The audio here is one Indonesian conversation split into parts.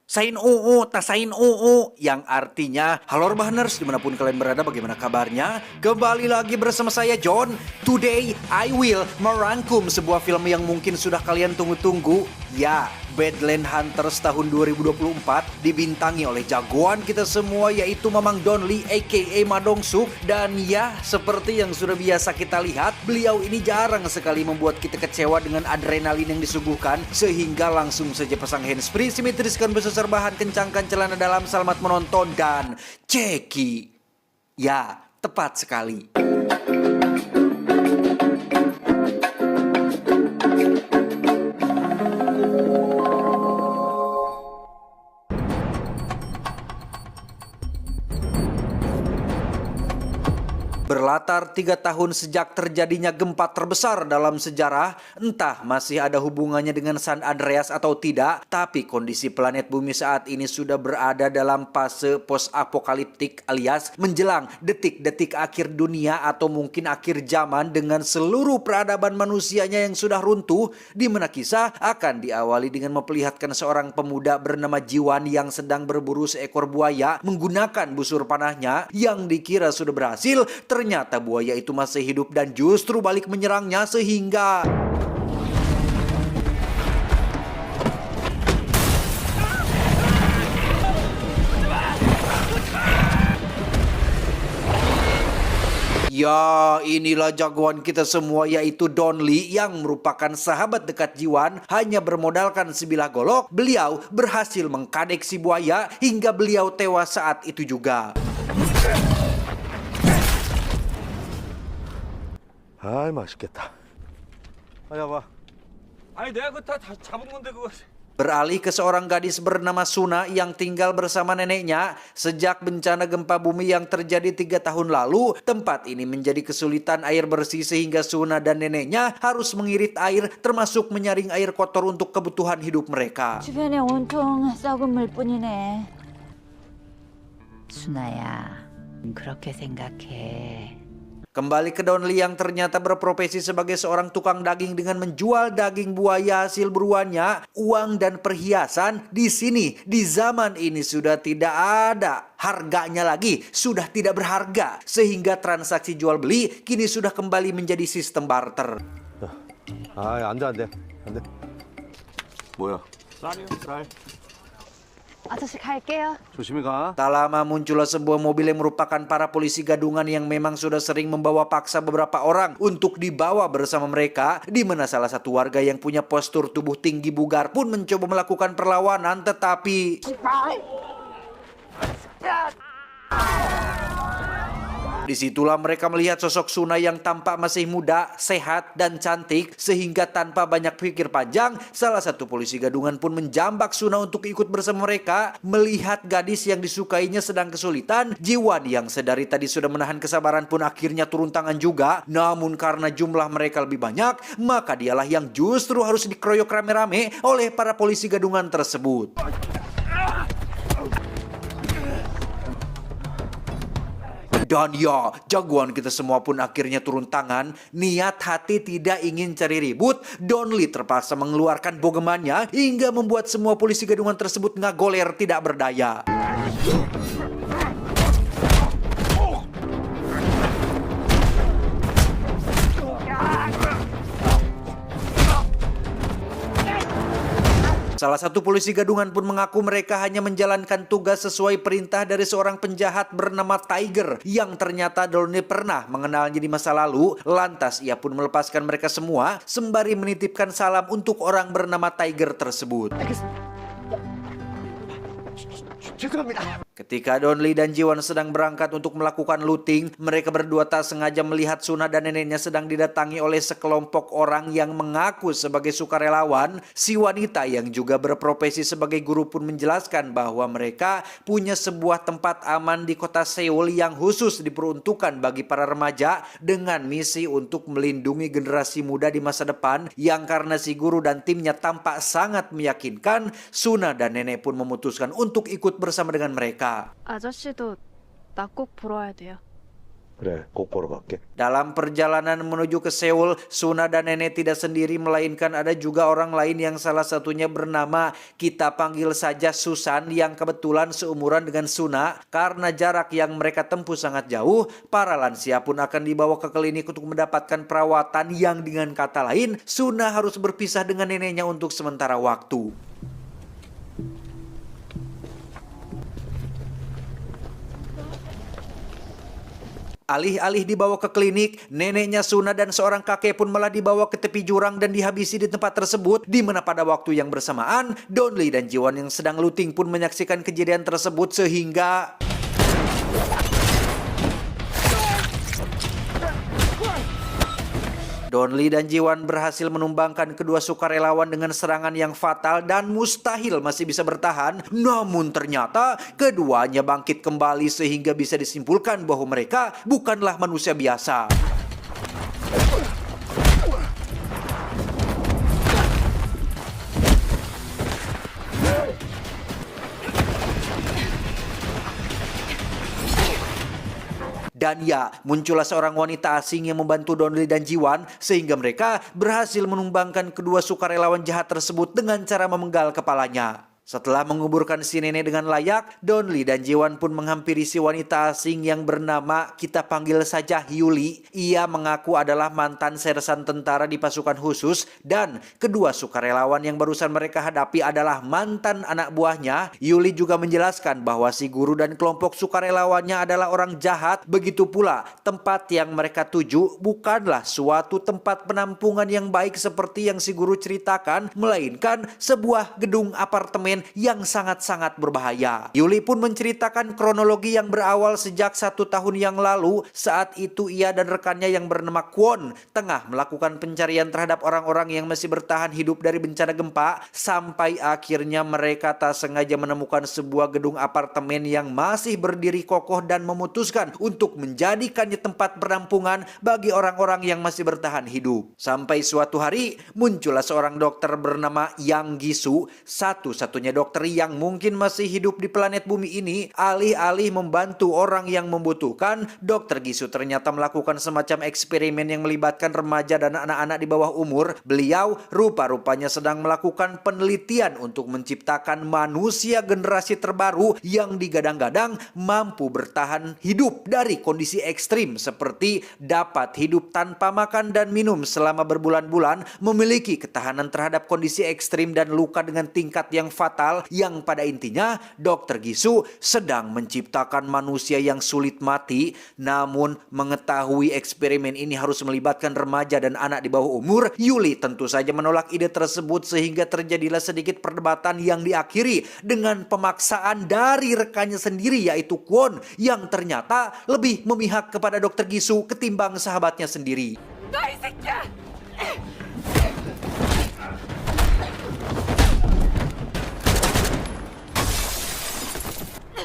Sain UU, tasain UU, yang artinya halo Rebahaners dimanapun kalian berada, bagaimana kabarnya? Kembali lagi bersama saya John. Today I will merangkum sebuah film yang mungkin sudah kalian tunggu-tunggu. Ya, Badland Hunters tahun 2024 dibintangi oleh jagoan kita semua yaitu Mamang Don Lee aka Ma Dong Suk. Dan ya, seperti yang sudah biasa kita lihat, beliau ini jarang sekali membuat kita kecewa dengan adrenalin yang disuguhkan, sehingga langsung saja pasang handsfree, simetriskan besar bahan, kencangkan celana dalam, selamat menonton dan ceki. Ya, tepat sekali. Berlatar 3 tahun sejak terjadinya gempa terbesar dalam sejarah, entah masih ada hubungannya dengan San Andreas atau tidak, tapi kondisi planet bumi saat ini sudah berada dalam fase post-apokaliptik alias menjelang detik-detik akhir dunia atau mungkin akhir zaman dengan seluruh peradaban manusianya yang sudah runtuh, di mana kisah akan diawali dengan memperlihatkan seorang pemuda bernama Jiwan yang sedang berburu seekor buaya menggunakan busur panahnya yang dikira sudah berhasil. Ternyata buaya itu masih hidup dan justru balik menyerangnya sehingga ya, inilah jagoan kita semua yaitu Don Lee yang merupakan sahabat dekat Jiwan. Hanya bermodalkan sebilah golok, beliau berhasil mengkadek si buaya hingga beliau tewas saat itu juga. 아이 맛있겠다. 아야 봐. 아니 내가 그거 다 잡은 건데 그거. Beralih ke seorang gadis bernama Suna yang tinggal bersama neneknya. Sejak bencana gempa bumi yang terjadi 3 tahun lalu, tempat ini menjadi kesulitan air bersih sehingga Suna dan neneknya harus mengirit air termasuk menyaring air kotor untuk kebutuhan hidup mereka. 주변에 온통 썩은 물뿐이네. 순아야, 그렇게 생각해. Kembali ke Don Lee yang ternyata berprofesi sebagai seorang tukang daging dengan menjual daging buaya hasil buruannya, uang dan perhiasan di sini di zaman ini sudah tidak ada harganya lagi, sudah tidak berharga sehingga transaksi jual beli kini sudah kembali menjadi sistem barter. 아이 안돼 안돼 안돼. 뭐야? 쌀이요 쌀. 아저씨 갈게요. 조심히 가. Tak lama muncullah sebuah mobil yang merupakan para polisi gadungan yang memang sudah sering membawa paksa beberapa orang untuk dibawa bersama mereka, di mana salah satu warga yang punya postur tubuh tinggi bugar pun mencoba melakukan perlawanan tetapi disitulah mereka melihat sosok Suna yang tampak masih muda, sehat, dan cantik. Sehingga tanpa banyak pikir panjang, salah satu polisi gadungan pun menjambak Suna untuk ikut bersama mereka. Melihat gadis yang disukainya sedang kesulitan, Jiwan yang sedari tadi sudah menahan kesabaran pun akhirnya turun tangan juga. Namun karena jumlah mereka lebih banyak, maka dialah yang justru harus dikeroyok rame-rame oleh para polisi gadungan tersebut. Dan ya, jagoan kita semua pun akhirnya turun tangan. Niat hati tidak ingin cari ribut, Don Lee terpaksa mengeluarkan bogemannya hingga membuat semua polisi gadungan tersebut ngagoler tidak berdaya. Salah satu polisi gadungan pun mengaku mereka hanya menjalankan tugas sesuai perintah dari seorang penjahat bernama Tiger yang ternyata Don Lee pernah mengenalnya di masa lalu. Lantas ia pun melepaskan mereka semua sembari menitipkan salam untuk orang bernama Tiger tersebut. Ketika Don Lee dan Jiwan sedang berangkat untuk melakukan looting, mereka berdua tak sengaja melihat Suna dan neneknya sedang didatangi oleh sekelompok orang yang mengaku sebagai sukarelawan. Si wanita yang juga berprofesi sebagai guru pun menjelaskan bahwa mereka punya sebuah tempat aman di kota Seoul yang khusus diperuntukkan bagi para remaja dengan misi untuk melindungi generasi muda di masa depan. Yang karena si guru dan timnya tampak sangat meyakinkan, Suna dan nenek pun memutuskan untuk ikut bersama dengan mereka. 아저씨도 나 꼭 보러 와야 돼요. 그래, 꼭 보러 갈게. Dalam perjalanan menuju ke Seoul, Suna dan nenek tidak sendiri melainkan ada juga orang lain yang salah satunya bernama kita panggil saja Susan yang kebetulan seumuran dengan Suna. Karena jarak yang mereka tempuh sangat jauh, para lansia pun akan dibawa ke klinik untuk mendapatkan perawatan yang dengan kata lain, Suna harus berpisah dengan neneknya untuk sementara waktu. Alih-alih dibawa ke klinik, neneknya Suna dan seorang kakek pun malah dibawa ke tepi jurang dan dihabisi di tempat tersebut, di mana pada waktu yang bersamaan, Donli dan Jiwon yang sedang looting pun menyaksikan kejadian tersebut sehingga Donli dan Jiwon berhasil menumbangkan kedua sukarelawan dengan serangan yang fatal dan mustahil masih bisa bertahan. Namun ternyata keduanya bangkit kembali sehingga bisa disimpulkan bahwa mereka bukanlah manusia biasa. Dan ya, muncullah seorang wanita asing yang membantu Donli dan Jiwon sehingga mereka berhasil menumbangkan kedua sukarelawan jahat tersebut dengan cara memenggal kepalanya. Setelah menguburkan si nenek dengan layak, Donli dan Jiwon pun menghampiri si wanita asing yang bernama kita panggil saja Yuli. Ia mengaku adalah mantan sersan tentara di pasukan khusus dan kedua sukarelawan yang barusan mereka hadapi adalah mantan anak buahnya. Yuli juga menjelaskan bahwa si guru dan kelompok sukarelawannya adalah orang jahat. Begitu pula tempat yang mereka tuju bukanlah suatu tempat penampungan yang baik seperti yang si guru ceritakan, melainkan sebuah gedung apartemen yang sangat-sangat berbahaya. Yuli pun menceritakan kronologi yang berawal sejak 1 tahun yang lalu. Saat itu ia dan rekannya yang bernama Kwon tengah melakukan pencarian terhadap orang-orang yang masih bertahan hidup dari bencana gempa, sampai akhirnya mereka tak sengaja menemukan sebuah gedung apartemen yang masih berdiri kokoh dan memutuskan untuk menjadikannya tempat penampungan bagi orang-orang yang masih bertahan hidup. Sampai suatu hari muncullah seorang dokter bernama Yang Gisu, satu-satunya dokter yang mungkin masih hidup di planet bumi ini. Alih-alih membantu orang yang membutuhkan, Dokter Gisu ternyata melakukan semacam eksperimen yang melibatkan remaja dan anak-anak di bawah umur. Beliau rupa-rupanya sedang melakukan penelitian untuk menciptakan manusia generasi terbaru yang digadang-gadang mampu bertahan hidup dari kondisi ekstrim seperti dapat hidup tanpa makan dan minum selama berbulan-bulan, memiliki ketahanan terhadap kondisi ekstrim dan luka dengan tingkat yang fatal, yang pada intinya Dokter Gisu sedang menciptakan manusia yang sulit mati. Namun mengetahui eksperimen ini harus melibatkan remaja dan anak di bawah umur, Yuli tentu saja menolak ide tersebut sehingga terjadilah sedikit perdebatan yang diakhiri dengan pemaksaan dari rekannya sendiri yaitu Kwon yang ternyata lebih memihak kepada Dokter Gisu ketimbang sahabatnya sendiri.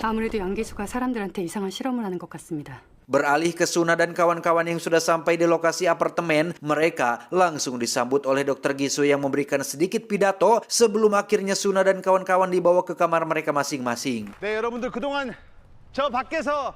아무래도 양기수가 사람들한테 이상한 실험을 하는 것 같습니다. Beralih ke Suna dan kawan-kawan yang sudah sampai di lokasi apartemen, mereka langsung disambut oleh Dokter Gisu yang memberikan sedikit pidato sebelum akhirnya Suna dan kawan-kawan dibawa ke kamar mereka masing-masing. 네, 여러분들 그동안 저 밖에서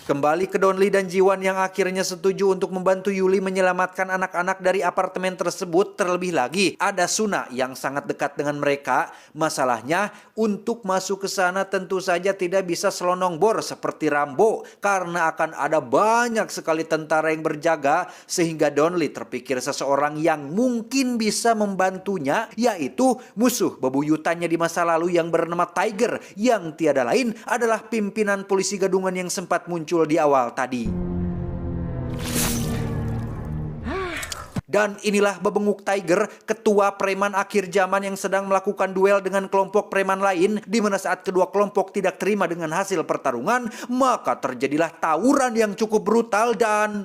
Kembali ke Donli dan Jiwon yang akhirnya setuju untuk membantu Yuli menyelamatkan anak-anak dari apartemen tersebut. Terlebih lagi ada Suna yang sangat dekat dengan mereka. Masalahnya untuk masuk ke sana tentu saja tidak bisa selonong bor seperti Rambo karena akan ada banyak sekali tentara yang berjaga, sehingga Donli terpikir seseorang yang mungkin bisa membantunya, yaitu musuh bebuyutannya di masa lalu yang bernama Tiger, yang tiada lain adalah pimpinan polisi gadungan yang sempat muncul di awal tadi. Dan inilah bebenguk Tiger, ketua preman akhir zaman yang sedang melakukan duel dengan kelompok preman lain, di mana saat kedua kelompok tidak terima dengan hasil pertarungan, maka terjadilah tawuran yang cukup brutal dan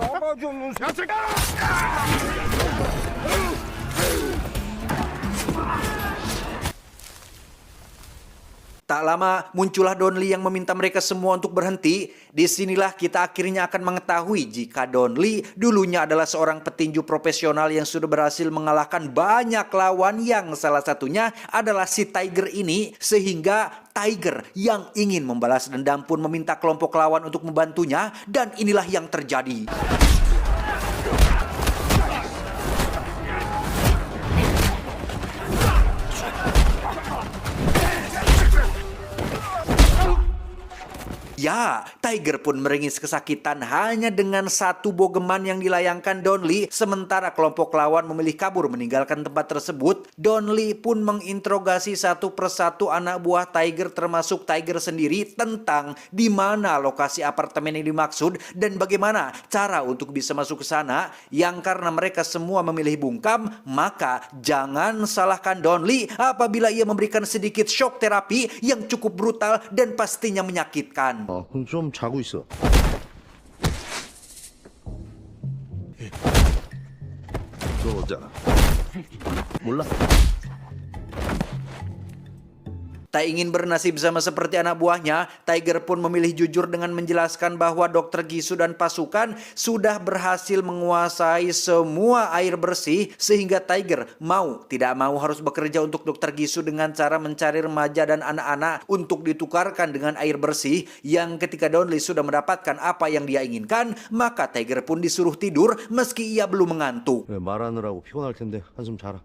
Tak lama muncullah Donli yang meminta mereka semua untuk berhenti. Disinilah kita akhirnya akan mengetahui jika Donli dulunya adalah seorang petinju profesional yang sudah berhasil mengalahkan banyak lawan yang salah satunya adalah si Tiger ini. Sehingga Tiger yang ingin membalas dendam pun meminta kelompok lawan untuk membantunya, dan inilah yang terjadi. Ya, Tiger pun meringis kesakitan hanya dengan satu bogeman yang dilayangkan Donli. Sementara kelompok lawan memilih kabur meninggalkan tempat tersebut. Donli pun menginterogasi satu persatu anak buah Tiger termasuk Tiger sendiri tentang di mana lokasi apartemen yang dimaksud dan bagaimana cara untuk bisa masuk ke sana. Yang karena mereka semua memilih bungkam, maka jangan salahkan Donli apabila ia memberikan sedikit shock terapi yang cukup brutal dan pastinya menyakitkan. 그럼 좀 자고 있어. 너 어쩌? 몰라? Tak ingin bernasib sama seperti anak buahnya, Tiger pun memilih jujur dengan menjelaskan bahwa Dr. Gisu dan pasukan sudah berhasil menguasai semua air bersih sehingga Tiger mau tidak mau harus bekerja untuk Dr. Gisu dengan cara mencari remaja dan anak-anak untuk ditukarkan dengan air bersih. Yang ketika Donli sudah mendapatkan apa yang dia inginkan, maka Tiger pun disuruh tidur meski ia belum mengantuk. 말하느라고 피곤할 텐데 한숨 자라.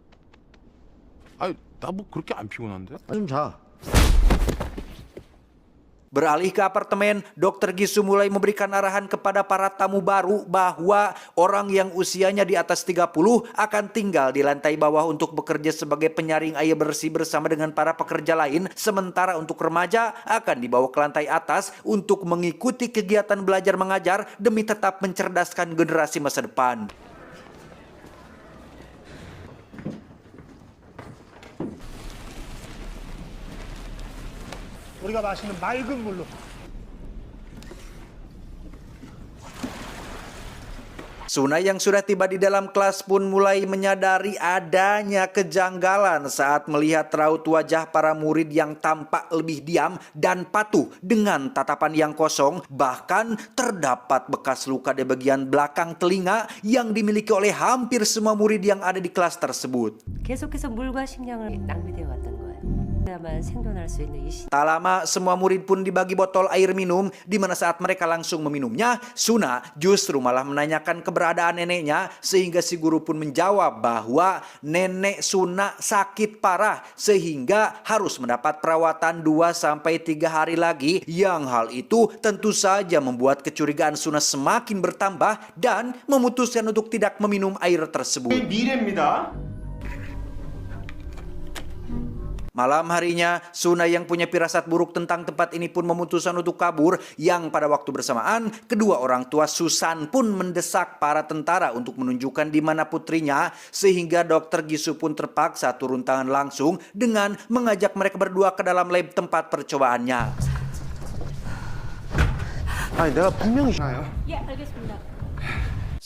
아니 나 뭐 그렇게 안 피곤한데? 한숨 자. Beralih ke apartemen, Dr. Gisu mulai memberikan arahan kepada para tamu baru bahwa orang yang usianya di atas 30 akan tinggal di lantai bawah untuk bekerja sebagai penyaring air bersih bersama dengan para pekerja lain. Sementara untuk remaja akan dibawa ke lantai atas untuk mengikuti kegiatan belajar mengajar demi tetap mencerdaskan generasi masa depan. 우리가 마시는 맑은 물로. Suna yang sudah tiba di dalam kelas pun mulai menyadari adanya kejanggalan saat melihat raut wajah para murid yang tampak lebih diam dan patuh dengan tatapan yang kosong. Bahkan terdapat bekas luka di bagian belakang telinga yang dimiliki oleh hampir semua murid yang ada di kelas tersebut. 계속해서 물과 식량을 낭비되어 왔던 거예요. 그래야만 생존할 수 있는 이 시. Tak lama semua murid pun dibagi botol air minum, di mana saat mereka langsung meminumnya, Suna justru malah menanyakan keberadaan neneknya sehingga si guru pun menjawab bahwa nenek Suna sakit parah sehingga harus mendapat perawatan 2-3 hari lagi. Yang hal itu tentu saja membuat kecurigaan Suna semakin bertambah dan memutuskan untuk tidak meminum air tersebut. 미래입니다. Malam harinya, Suna yang punya firasat buruk tentang tempat ini pun memutuskan untuk kabur. Yang pada waktu bersamaan, kedua orang tua Susan pun mendesak para tentara untuk menunjukkan di mana putrinya. Sehingga Dr. Gisu pun terpaksa turun tangan langsung dengan mengajak mereka berdua ke dalam lab tempat percobaannya. 아니 내가 분명히.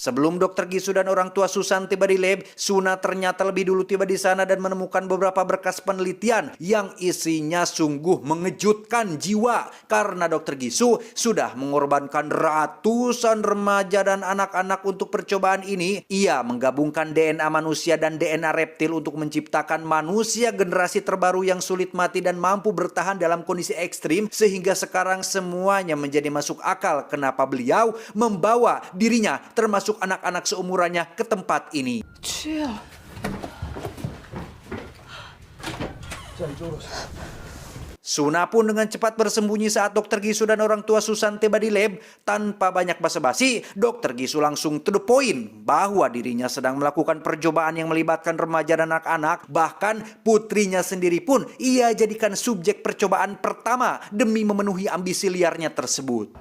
Sebelum Dr. Gisu dan orang tua Susan tiba di lab, Suna ternyata lebih dulu tiba di sana dan menemukan beberapa berkas penelitian yang isinya sungguh mengejutkan jiwa. Karena Dr. Gisu sudah mengorbankan ratusan remaja dan anak-anak untuk percobaan ini. Ia menggabungkan DNA manusia dan DNA reptil untuk menciptakan manusia generasi terbaru yang sulit mati dan mampu bertahan dalam kondisi ekstrim. Sehingga sekarang semuanya menjadi masuk akal kenapa beliau membawa dirinya termasuk anak-anak seumurannya ke tempat ini. Suna pun dengan cepat bersembunyi saat Dr. Gisu dan orang tua Susan tiba di lab. Tanpa banyak basa-basi, Dr. Gisu langsung to the point bahwa dirinya sedang melakukan percobaan yang melibatkan remaja dan anak-anak. Bahkan putrinya sendiri pun ia jadikan subjek percobaan pertama demi memenuhi ambisi liarnya tersebut.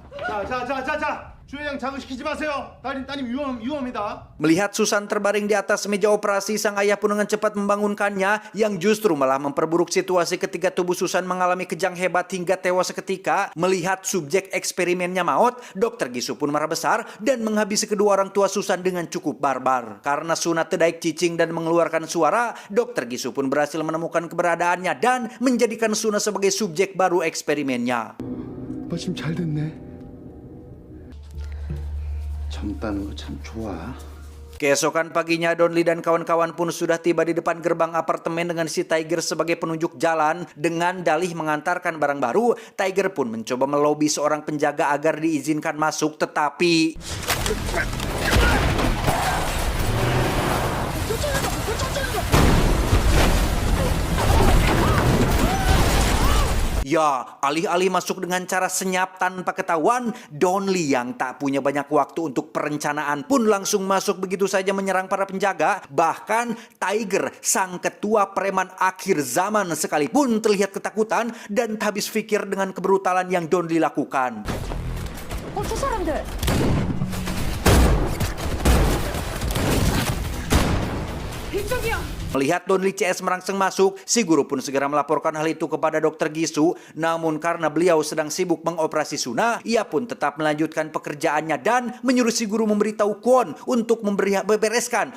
자. 주회장 자극시키지 마세요. 따님 위험합니다. Melihat Susan terbaring di atas meja operasi, sang ayah pun dengan cepat membangunkannya yang justru malah memperburuk situasi ketika tubuh Susan mengalami kejang hebat hingga tewas seketika. Melihat subjek eksperimennya maut, Dr. Gisu pun marah besar dan menghabisi kedua orang tua Susan dengan cukup barbar. Karena Suna tedaik cicing dan mengeluarkan suara, Dr. Gisu pun berhasil menemukan keberadaannya dan menjadikan Suna sebagai subjek baru eksperimennya. 오빠 지금 잘 됐네. 젊다는 거 참 좋아. Keesokan paginya, Donli dan kawan-kawan pun sudah tiba di depan gerbang apartemen dengan si Tiger sebagai penunjuk jalan. Dengan dalih mengantarkan barang baru, Tiger pun mencoba melobi seorang penjaga agar diizinkan masuk, tetapi... Ya, alih-alih masuk dengan cara senyap tanpa ketahuan, Donli yang tak punya banyak waktu untuk perencanaan pun langsung masuk begitu saja menyerang para penjaga. Bahkan Tiger, sang ketua preman akhir zaman sekalipun terlihat ketakutan dan tak habis pikir dengan kebrutalan yang Donli lakukan. 저 사람들. Melihat Donli CS merangsek masuk, si guru pun segera melaporkan hal itu kepada Dr. Gisu. Namun karena beliau sedang sibuk mengoperasi Suna, ia pun tetap melanjutkan pekerjaannya dan menyuruh si guru memberitahu Kwon untuk membereskan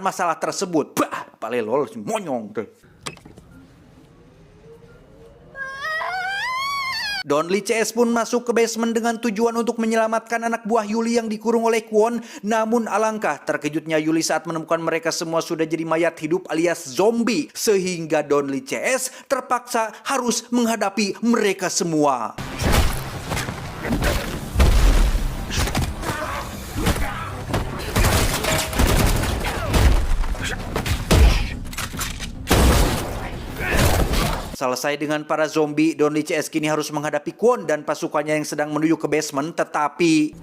masalah tersebut. Bah, palelol monyong. Donli CS pun masuk ke basement dengan tujuan untuk menyelamatkan anak buah Yuli yang dikurung oleh Kwon. Namun alangkah terkejutnya Yuli saat menemukan mereka semua sudah jadi mayat hidup alias zombie. Sehingga Donli CS terpaksa harus menghadapi mereka semua. Selesai dengan para zombie, Donli CS kini harus menghadapi Kwon dan pasukannya yang sedang menuju ke basement, tetapi...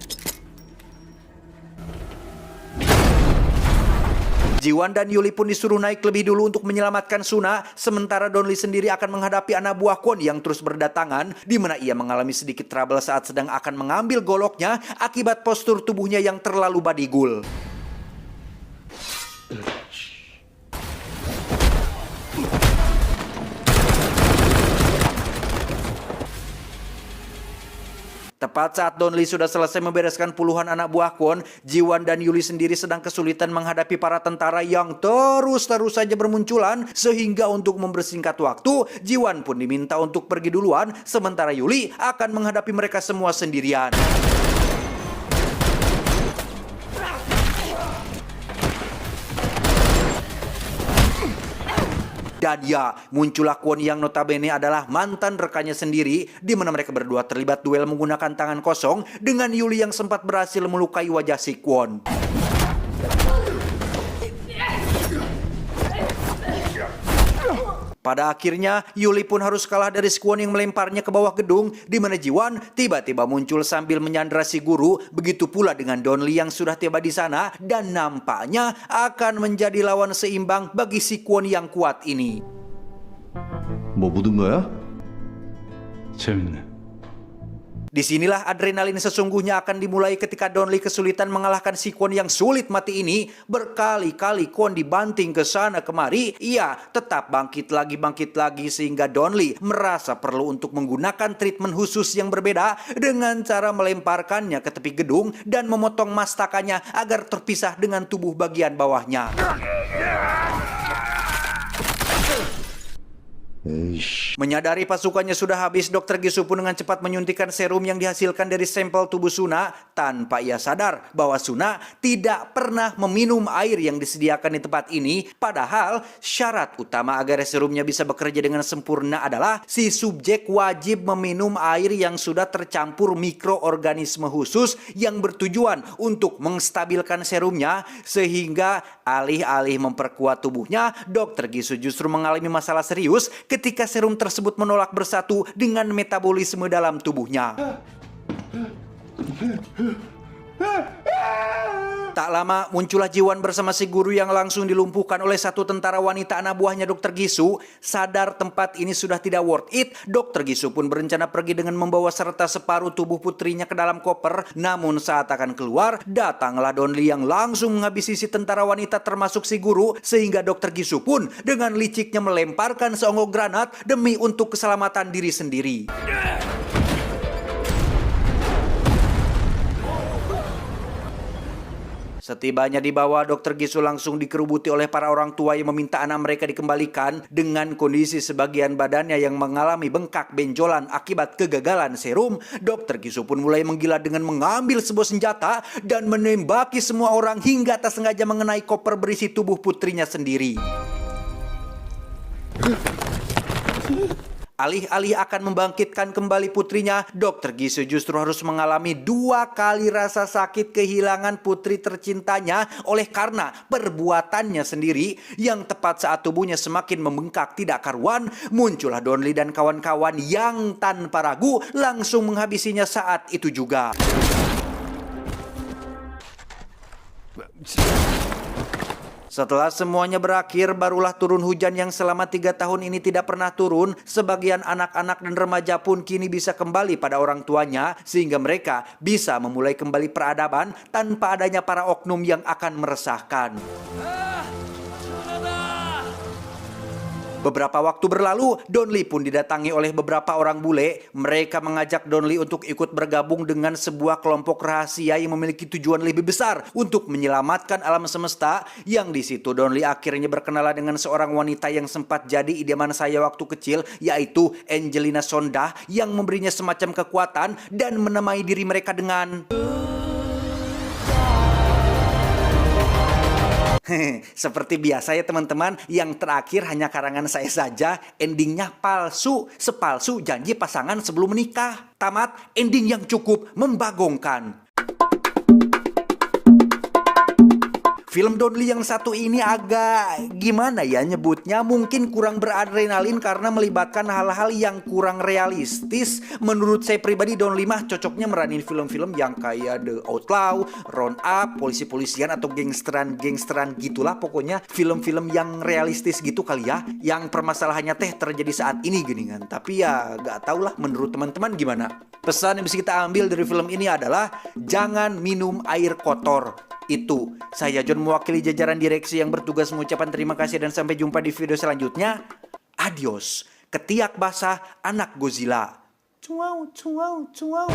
Jiwan dan Yuli pun disuruh naik lebih dulu untuk menyelamatkan Suna, sementara Donli sendiri akan menghadapi anak buah Kwon yang terus berdatangan, di mana ia mengalami sedikit trouble saat sedang akan mengambil goloknya akibat postur tubuhnya yang terlalu badigul. Tepat saat Donli sudah selesai membereskan puluhan anak buah Kwon, Jiwan dan Yuli sendiri sedang kesulitan menghadapi para tentara yang terus saja bermunculan. Sehingga untuk mempersingkat waktu, Jiwan pun diminta untuk pergi duluan, sementara Yuli akan menghadapi mereka semua sendirian. Dan ya, muncullah Kwon yang notabene adalah mantan rekannya sendiri, di mana mereka berdua terlibat duel menggunakan tangan kosong dengan Yuli yang sempat berhasil melukai wajah si Kwon. Pada akhirnya, Yuli pun harus kalah dari Kwon yang melemparnya ke bawah gedung, di mana Jiwan tiba-tiba muncul sambil menyandra si guru. Begitu pula dengan Donli yang sudah tiba di sana dan nampaknya akan menjadi lawan seimbang bagi si Kwon yang kuat ini. 뭐 묻은 거야? 재밌네. Disinilah adrenalin sesungguhnya akan dimulai ketika Donli kesulitan mengalahkan si Kwon yang sulit mati ini. Berkali-kali Kwon dibanting ke sana kemari, ia tetap bangkit lagi sehingga Donli merasa perlu untuk menggunakan treatment khusus yang berbeda dengan cara melemparkannya ke tepi gedung dan memotong mastakannya agar terpisah dengan tubuh bagian bawahnya. Menyadari pasukannya sudah habis, Dr. Gisu pun dengan cepat menyuntikkan serum yang dihasilkan dari sampel tubuh Suna tanpa ia sadar bahwa Suna tidak pernah meminum air yang disediakan di tempat ini. Padahal syarat utama agar serumnya bisa bekerja dengan sempurna adalah si subjek wajib meminum air yang sudah tercampur mikroorganisme khusus yang bertujuan untuk menstabilkan serumnya. Sehingga alih-alih memperkuat tubuhnya, Dr. Gisu justru mengalami masalah serius ketika serum tersebut menolak bersatu dengan metabolisme dalam tubuhnya. Tak lama muncullah Jiwan bersama si guru yang langsung dilumpuhkan oleh satu tentara wanita anak buahnya Dr. Gisu. Sadar tempat ini sudah tidak worth it, Dr. Gisu pun berencana pergi dengan membawa serta separuh tubuh putrinya ke dalam koper. Namun saat akan keluar, datanglah Donli yang langsung menghabisi si tentara wanita termasuk si guru, sehingga Dr. Gisu pun dengan liciknya melemparkan seonggok granat demi untuk keselamatan diri sendiri. Setibanya di bawah, Dr. Gisu langsung dikerubuti oleh para orang tua yang meminta anak mereka dikembalikan dengan kondisi sebagian badannya yang mengalami bengkak benjolan akibat kegagalan serum. Dr. Gisu pun mulai menggila dengan mengambil sebuah senjata dan menembaki semua orang hingga tak sengaja mengenai koper berisi tubuh putrinya sendiri. Alih-alih akan membangkitkan kembali putrinya, Dr. Gisu justru harus mengalami 2 kali rasa sakit kehilangan putri tercintanya oleh karena perbuatannya sendiri. Yang tepat saat tubuhnya semakin membengkak tidak karuan, muncullah Donli dan kawan-kawan yang tanpa ragu langsung menghabisinya saat itu juga. Setelah semuanya berakhir, barulah turun hujan yang selama 3 tahun ini tidak pernah turun. Sebagian anak-anak dan remaja pun kini bisa kembali pada orang tuanya, sehingga mereka bisa memulai kembali peradaban tanpa adanya para oknum yang akan meresahkan. Beberapa waktu berlalu, Donli pun didatangi oleh beberapa orang bule. Mereka mengajak Donli untuk ikut bergabung dengan sebuah kelompok rahasia yang memiliki tujuan lebih besar untuk menyelamatkan alam semesta. Yang di situ Donli akhirnya berkenalan dengan seorang wanita yang sempat jadi idaman saya waktu kecil, yaitu Angelina Sondah, yang memberinya semacam kekuatan dan menamai diri mereka dengan... Seperti biasa ya teman-teman, yang terakhir hanya karangan saya saja, endingnya palsu, sepalsu janji pasangan sebelum menikah. Tamat, ending yang cukup membagongkan. Film Donli yang satu ini agak gimana ya nyebutnya, mungkin kurang beradrenalin karena melibatkan hal-hal yang kurang realistis. Menurut saya pribadi, Donli mah cocoknya meranin film-film yang kayak The Outlaw, Round Up, polisi-polisian atau gangsteran gitulah. Pokoknya film-film yang realistis gitu kali ya, yang permasalahannya teh terjadi saat ini geningan. Tapi ya gak tau lah, menurut teman-teman gimana? Pesan yang bisa kita ambil dari film ini adalah jangan minum air kotor. Itu saya John mewakili jajaran direksi yang bertugas mengucapkan terima kasih dan sampai jumpa di video selanjutnya. Adios. Ketiak basah anak Godzilla. Cuau, cuau, cuau.